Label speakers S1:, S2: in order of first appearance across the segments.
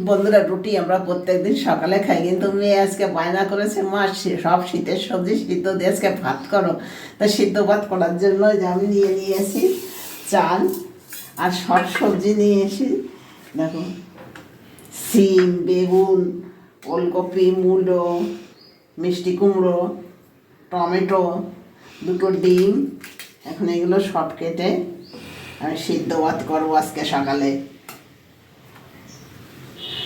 S1: বন্ধুরা, রুটি আমরা প্রত্যেকদিন সকালে খাই, কিন্তু মেয়ে আজকে বায়না করেছে, মা সব শীতের সবজি সিদ্ধ দিয়ে আজকে ভাত করো। তা সিদ্ধ ভাত করার জন্য যে আমি নিয়ে এসি চাল আর সব সবজি নিয়ে এসি। দেখো, সিম, বেগুন, ওলকপি, মূলো, মিষ্টি কুমড়ো, টমেটো, দুটো ডিম। এখন এগুলো সব কেটে আমি সিদ্ধ ভাত করবো আজকে সকালে।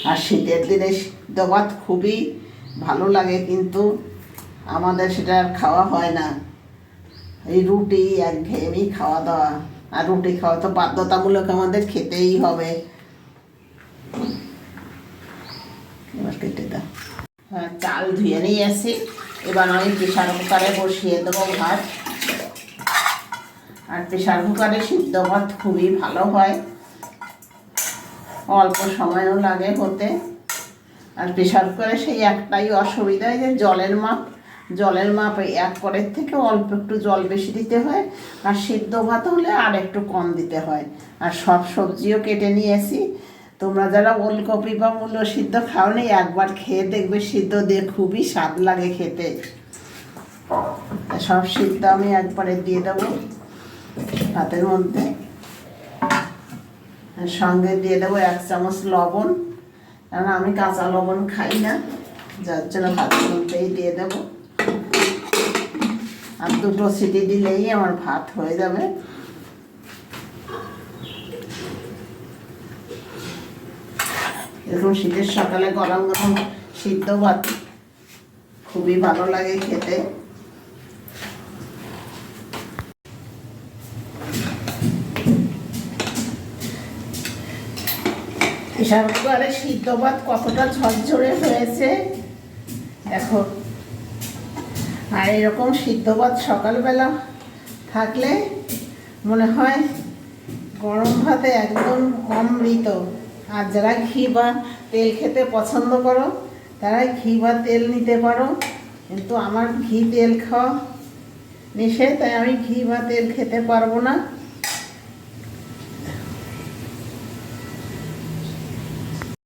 S1: আর শীতের দিনে সিদ্ধ ভাত খুবই ভালো লাগে, কিন্তু আমাদের সেটা আর খাওয়া হয় না। এই রুটি একঘেয়েমি খাওয়া দাওয়া, আর রুটি খাওয়া তো বাধ্যতামূলক, আমাদের খেতেই হবে। এবার কেটে দাও। হ্যাঁ, চাল ধুয়ে নিয়ে আসি। এবার আমি প্রেশার কুকারে বসিয়ে দেবো ভাত। আর প্রেশার কুকারে সিদ্ধ ভাত খুবই ভালো হয়, অল্প সময়ও লাগে হতে। আর প্রেশার কুকারে সেই একটাই অসুবিধা, যে জলের মাপ এক করের থেকে অল্প একটু জল বেশি দিতে হয়, আর সিদ্ধ ভাত হলে আর একটু কম দিতে হয়। আর সব সবজিও কেটে নিয়েছি। তোমরা যারা ওলকপি বা মূলো সিদ্ধ খাওনি, একবার খেয়ে দেখবে, সিদ্ধ দিয়ে খুবই স্বাদ লাগে খেতে। সব সিদ্ধ আমি একবারে দিয়ে দেবো ভাতের মধ্যে। সঙ্গে দিয়ে দেবো 1 চামচ লবণ, কারণ আমি কাঁচা লবণ খাই না, যার জন্য ভাতের মধ্যেই দিয়ে দেবো। আর 2টো সিটি দিলেই আমার ভাত হয়ে যাবে। এরকম শীতের সকালে গরম গরম সিদ্ধ ভাত খুবই ভালো লাগে খেতে। প্রেশার কুকারে সিদ্ধ ভাত কতটা ঝরঝরে হয়েছে দেখো। আর এরকম সিদ্ধ ভাত সকালবেলা থাকলে মনে হয় গরম ভাতে একদম অমৃত। আর যারা ঘি বা তেল খেতে পছন্দ করো, তারা ঘি বা তেল নিতে পারো, কিন্তু আমার ঘি তেল খাওয়া নিষেধ, তাই আমি ঘি বা তেল খেতে পারবো না।